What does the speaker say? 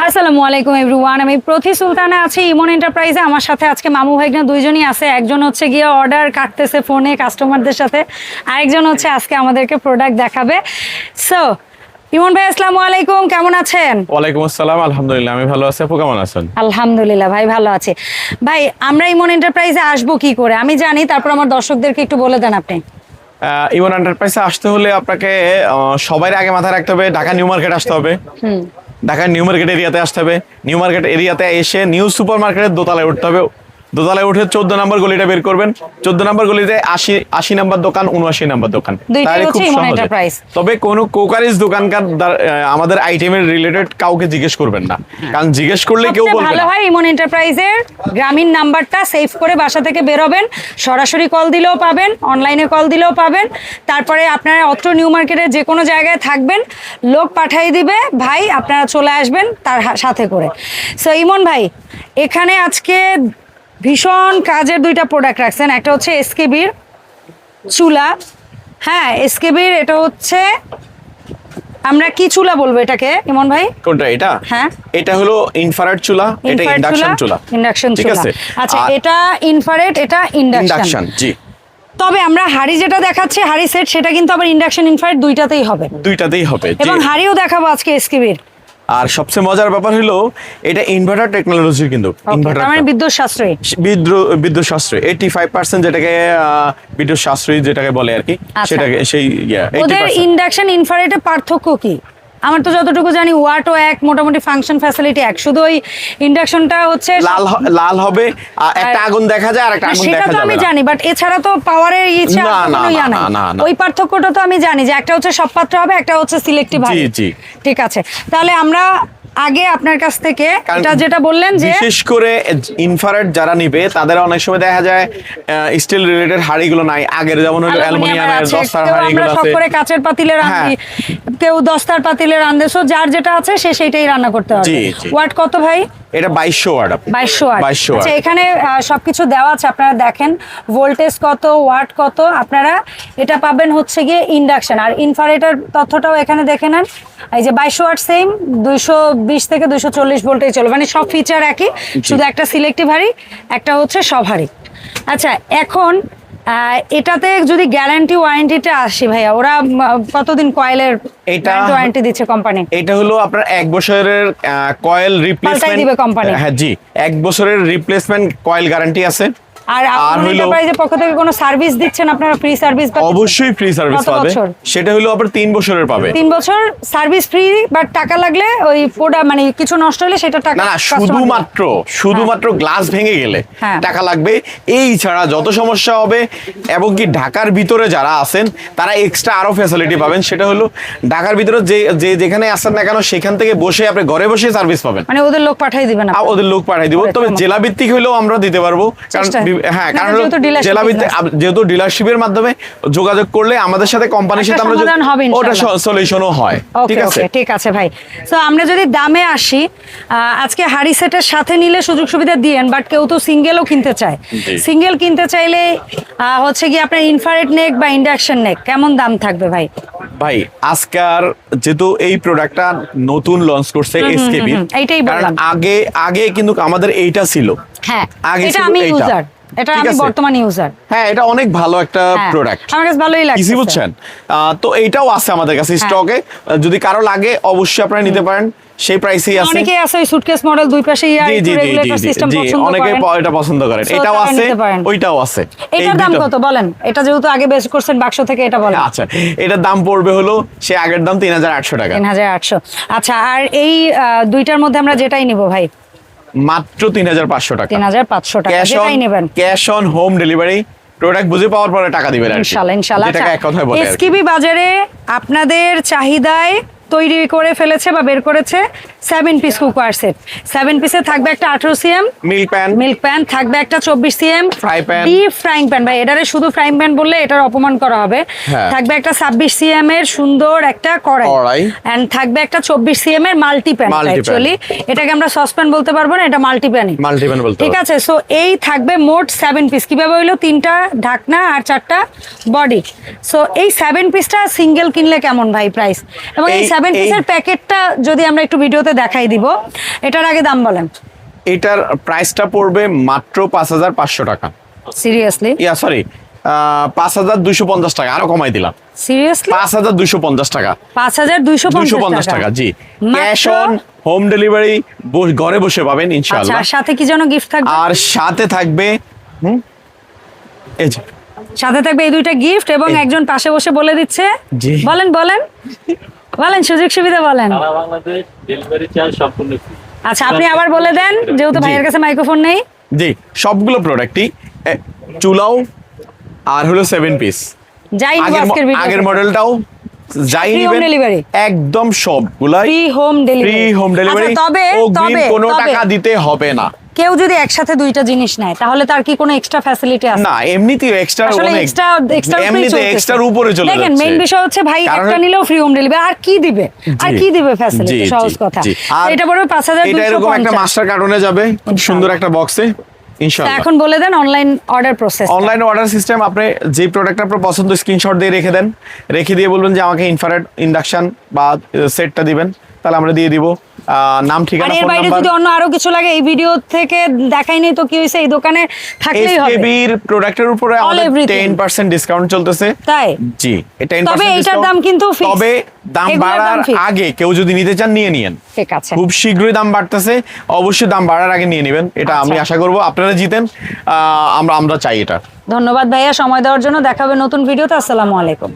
আসসালামু আলাইকুম এভরিওয়ান, আমি প্রতি সুলতানা আছি ইমন এন্টারপ্রাইজে। আমার সাথে আজকে মামু ভাইগনা দুইজনই আছে। একজন হচ্ছে গিয়ে অর্ডার কাটতেছে ফোনে কাস্টমারদের সাথে, আরেকজন হচ্ছে আজকে আমাদেরকে প্রোডাক্ট দেখাবে। সো ইমন ভাই আসসালামু আলাইকুম, কেমন আছেন? ওয়ালাইকুম আসসালাম, আলহামদুলিল্লাহ আমি ভালো আছি। আপু কেমন আছেন? আলহামদুলিল্লাহ ভাই ভালো আছি। ভাই আমরা ইমন এন্টারপ্রাইজে আসবো কি করে আমি জানি, তারপর আমার দর্শকদেরকে একটু বলে দেন আপনি। ইমন এন্টারপ্রাইজে আসতে হলে আপনাকে সবার আগে মাথায় রাখতে হবে ঢাকা নিউ মার্কেট আসতে হবে। ঢাকা নিউ মার্কেট এরিয়াতে আসতে হবে। নিউ মার্কেট এরিয়াতে এসে নিউ সুপার মার্কেটের দোতলায় উঠতে হবে। দোতলায় উঠে 14 নম্বর গলিটা বের করবেন। 14 নম্বর গলিতে 80 নম্বর দোকান, 79 নম্বর দোকান। তাহলে খুব সহজ। তবে কোনো কোকারিজ দোকানকার আমাদের আইটেমের রিলেটেড কাউকে জিজ্ঞেস করবেন না, কারণ জিজ্ঞেস করলে কেউ বলবে না। ভালো হয় ইমন এন্টারপ্রাইজের গ্রামীণ নাম্বারটা সেভ করে বাসা থেকে বেরোবেন, সরাসরি কল দিলেও পাবেন, অনলাইনে কল দিলেও পাবেন। তারপরে আপনারা অত্র নিউ মার্কেটের যে কোনো জায়গায় থাকবেন, লোক পাঠিয়ে দিবে ভাই, আপনারা চলে আসবেন তার সাথে করে। সো ইমন ভাই এখানে আজকে ভীষণ কাজের দুইটা প্রোডাক্ট রাখছেন। একটা হচ্ছে এসকেবির চুলা, হ্যাঁ এসকেবির, এটা হচ্ছে আমরা কি চুলা বলবো এটাকে ইমন ভাই? কোনটা এটা? হ্যাঁ এটা হলো ইনফ্রারেড চুলা, এটা ইন্ডাকশন চুলা। ইন্ডাকশন ঠিক চুলা, আছে। আচ্ছা এটা ইনফ্রারেড, এটা ইন্ডাকশন। জি। তবে আমরা হাড়ি যেটা দেখাচ্ছি হাড়ি সেট, সেটা কিন্তু আবার ইন্ডাকশন ইনফ্রারেড দুইটাতেই হবে। দুইটাতেই হবে এবং হাড়িও দেখাবো আজকে এসকেবির। আর সবচেয়ে মজার ব্যাপার হলো এটা ইনভার্টার টেকনোলজির, কিন্তু ইনভার্টার মানে বিদ্যুৎ সাশ্রয়ী। বিদ্যুৎ সাশ্রয়ী 85% যেটাকে বিদ্যুৎ সাশ্রয়ী যেটাকে বলে আর কি, সেটাকে সেই ওদের ইন্ডাকশন ইনফ্রারেডের পার্থক্য কি? আমার তো যতটুকু জানি ওয়াটও এক, মোটামুটি ফাংশন ফ্যাসিলিটি এক, শুধু ওই ইন্ডাকশনটা হচ্ছে লাল হবে, একটা আগুন দেখা যায় আর একটা আগুন দেখা যাবে না। সেটা তো আমি জানি, বাট এছাড়া তো পাওয়ারের ইচ্ছা কোনো ইয়া নাই। ওই পার্থক্যটা তো আমি জানি যে একটা হচ্ছে সব পাত্র হবে, একটা হচ্ছে সিলেক্টিভ হবে। জি। ঠিক আছে, তাহলে আমরা আগে আপনার কাছ থেকে এটা যেটা বললেন যে বিশেষ করে ইনফ্রারেড যারা নিবে তাদের অনেক সময় দেখা যায় স্টিল রিলেটেড হাড়িগুলো নাই, আগের যেমন হলো অ্যালুমিনিয়ামের দস্তার হাড়িগুলো আছে, সব করে কাচের পাতিলে রাঁধি, কেউ দস্তার পাতিলে রাঁধে, সো যার যেটা আছে সে সেইটাই রান্না করতে পারবে। ওয়াট কত ভাই? এটা 2200 ওয়াট। 2200 ওয়াট। আচ্ছা এখানে সবকিছু দেওয়া আছে, আপনারা দেখেন ভোল্টেজ কত, ওয়াট কত। আপনারা এটা পাবেন হচ্ছে গিয়ে ইন্ডাকশন, আর ইনফ্রারেডের তথ্যটাও এখানে দেখে নেন। এই যে 2200 ওয়াট সেম 220 থেকে 240 ভোল্টেই চলবে, মানে সব ফিচার একই, শুধু একটা সিলেক্টিভ হাড়ি, একটা হচ্ছে সব হাড়ি। আচ্ছা এখন এটাতে যদি গ্যারান্টি ওয়ারেন্টিটা আসি ভাইয়া, ওরা কতদিন কয়েলের ওয়ারেন্টি দিচ্ছে কোম্পানি? এটা হলো আপনার 1 বছরের কয়েল রিপ্লেসমেন্ট দিবে কোম্পানি। হ্যাঁ জি, 1 বছরের রিপ্লেসমেন্ট কয়েল গ্যারান্টি আছে। আর এন্টারপ্রাইজের পক্ষ থেকে কোনো সার্ভিস দিচ্ছেন আপনারা? Free service? অবশ্যই ফ্রি সার্ভিস পাবে। সেটা হলো আবার 3 বছরের পাবে। 3 বছর সার্ভিস ফ্রি, বাট টাকা লাগলে ওই প্রোডাক্ট মানে কিছু নষ্ট হলে সেটা টাকা না, শুধুমাত্র গ্লাস ভেঙে গেলে টাকা লাগবে। এই ছাড়া যত সমস্যা হবে, এবং কি ঢাকার ভিতরে যারা আছেন তারা এক্সট্রা আরো ফ্যাসিলিটি পাবেন। সেটা হলো ঢাকার ভিতরে যে যেখানে আসেন না কেন সেখান থেকে বসে আপনি ঘরে বসে সার্ভিস পাবেন। মানে ওদের লোক পাঠিয়ে দিবেন? ওদের লোক পাঠিয়ে দিব, তবে জেলা ভিত্তিক হইলেও আমরা দিতে পারবো। কারণ হ্যাঁ, কারণ জেলা ভিত্তিক যেহেতু ডিলারশিপের মাধ্যমে যোগাযোগ করলে আমাদের সাথে কোম্পানির সাথে আমরা ওটা সলিউশনও হয়। ঠিক আছে ভাই। সো আমরা যদি দামে আসি, আজকে হাড়ি সেটের সাথে নিলে সুযোগ সুবিধা দিয়েন, বাট কেউ তো সিঙ্গেলও কিনতে চায়। সিঙ্গেল কিনতে চাইলে হচ্ছে কি আপনার ইনফ্রারেড নেক বা ইন্ডাকশন নেক কেমন দাম থাকবে ভাই? ভাই আজকাল যেহেতু এই প্রোডাক্টটা নতুন লঞ্চ করছে এসকেবি, এইটাই বললাম। আগে কিন্তু আমাদের এইটা ছিল। হ্যাঁ, এটা আমি ইউজার, এটা আমি বর্তমান ইউজার। হ্যাঁ, এটা অনেক ভালো একটা প্রোডাক্ট, আমার কাছে ভালোই লাগছে। ইজি বুঝছেন? তো এইটাও আছে আমাদের কাছে স্টকে, যদি কারো লাগে অবশ্যই আপনারা নিতে পারেন। সেই প্রাইসেই আছে। অনেকে আছে ওই সুটকেস মডেল দুই পাশে রেগুলেটর সিস্টেম পছন্দ করেন, অনেকে এটা পছন্দ করেন। এটাও আছে, ওইটাও আছে। এটার দাম কত বলেন? এটা যেহেতু আগে বেচ করছেন বাক্স থেকে, এটা বলেন। আচ্ছা, এটার দাম পড়বে হলো সে আগের দাম 3800 টাকা। 3800। আচ্ছা, আর এই দুইটার মধ্যে আমরা যেটাই নিব ভাই মাত্র 3500 টাকা। 3500 টাকা যেটাই নেবেন, cash on home delivery. Product বুঝে পাওয়ার পরে টাকা দিবেন ইনশাআল্লাহ। যেটা এক কথায় বলে এসকেবি বাজারে আপনাদের চাহিদায় তৈরি করে ফেলেছে বা বের করেছে 7 পিস কুকওয়্যার সেট। 7 পিসে থাকবে একটা 18 সিএম মিল্ক প্যান, থাকবে একটা 24 সিএম ডিপ ফ্রাইং প্যান। ভাই এটারে শুধু ফ্রাইং প্যান বললে এটার অপমান করা হবে। থাকবে একটা 26 সিএম এর সুন্দর একটা কড়াই, এন্ড থাকবে একটা 24 সিএম এর মাল্টি প্যান। অ্যাকচুয়ালি এটাকে আমরা সসপ্যান বলতে পারবো না, এটা মাল্টি প্যান বলতে। ঠিক আছে, সো এই থাকবে মোট 7 পিস। কিভাবে হইলো? 3টা ঢাকনা আর 4টা বডি। সো এই 7 পিসটা সিঙ্গেল কিনলে কেমন ভাই প্রাইস? এবং এই 7 পিসের প্যাকেটটা যদি আমরা একটু ভিডিওতে দেখাই দিব, এটার আগে দাম বলেন। এটার প্রাইসটা পড়বে মাত্র 5500 টাকা। সিরিয়াসলি? সরি, 5250 টাকা, আরো কমাই দিলাম। সিরিয়াসলি? 5250 টাকা। 5250 টাকা, জি। মাত্র? ক্যাশ অন হোম ডেলিভারি, ঘরে বসে পাবেন ইনশাআল্লাহ। আচ্ছা, আর সাথে কি যেন গিফট থাকবে? আর সাথে থাকবে এই যে, সাথে থাকবে এই দুইটা গিফট, এবং একজন পাশে বসে বলে দিচ্ছে। জি। বলেন বলেন বলেন, সুযোগ সুবিধা বলেন। সারা বাংলাদেশ ডেলিভারি চার্জ সম্পূর্ণ ফ্রি। আচ্ছা, আপনি আবার বলে দেন, যেহেতু ভাইয়ের কাছে মাইক্রোফোন নেই। জি, সবগুলো প্রোডাক্টই চুলাও আর হলো 7 পিস। যাই নিব আজকের ভিডিও, আগের মডেলটাও যাই Free home নেবেন delivery? একদম সবগুলাই free home delivery. Free home delivery. তবে অগ্রিম কোনো টাকা দিতে হবে না। কেউ যদি একসাথে দুইটা জিনিস নেয় তাহলে তার কি কোনো এক্সট্রা ফ্যাসিলিটি আছে? না, এমনিতেই এক্সট্রা আসলে অনেক, এমনিতে এক্সট্রার উপরে চলে যাচ্ছে। দেখেন, মেইন বিষয় হচ্ছে ভাই একটা নিলেও ফ্রি হোম ডেলিভারি, আর কি দিবে? আর কি দিবে ফ্যাসিলিটি? সহজ কথা। আর এটা পড়বে 5250। এটা এরকম একটা মাস্টার কার্টুনে যাবে, খুব সুন্দর একটা বক্সে ইনশাআল্লাহ। এখন বলে দেন online order process. Online order system, আপনি যে প্রোডাক্ট আপনার পছন্দ স্ক্রিনশট দিয়ে রেখে দেন, রেখে দিয়ে বলবেন যে আমাকে ইনফ্রারেড ইন্ডাকশন বা সেটটা দিবেন, তাহলে আমরা দিয়ে দিব। নাম, ঠিকানা, এর ফোন বাইরে নাম্বার। যদি অন্য আরো কিছু লাগে এই ভিডিও থেকে দেখাই নেই তো কি হইছে, এই দোকানে থাকলেই হবে। এসকেবির প্রোডাক্টের উপরে আমাদের everything। 10% ডিসকাউন্ট চলতেছে। তাই? জি, এটা 10% তবে এটার discount। দাম কিন্তু fixed। তবে দাম এগুলোর দাম বাড়ার fixed। আগে কেউ যদি নিতে চান নিয়ে নিয়েন। ঠিক আছে। খুব শীঘ্রই দাম বাড়তেছে, অবশ্যই দাম বাড়ার আগে নিয়ে নেবেন, এটা আমি আচ্ছা। আশা করব। আপনারা জিতেন, আমরা চাই এটা। ধন্যবাদ ভাইয়া সময় দেওয়ার জন্য। দেখাবে নতুন ভিডিওতে। আসসালামু আলাইকুম।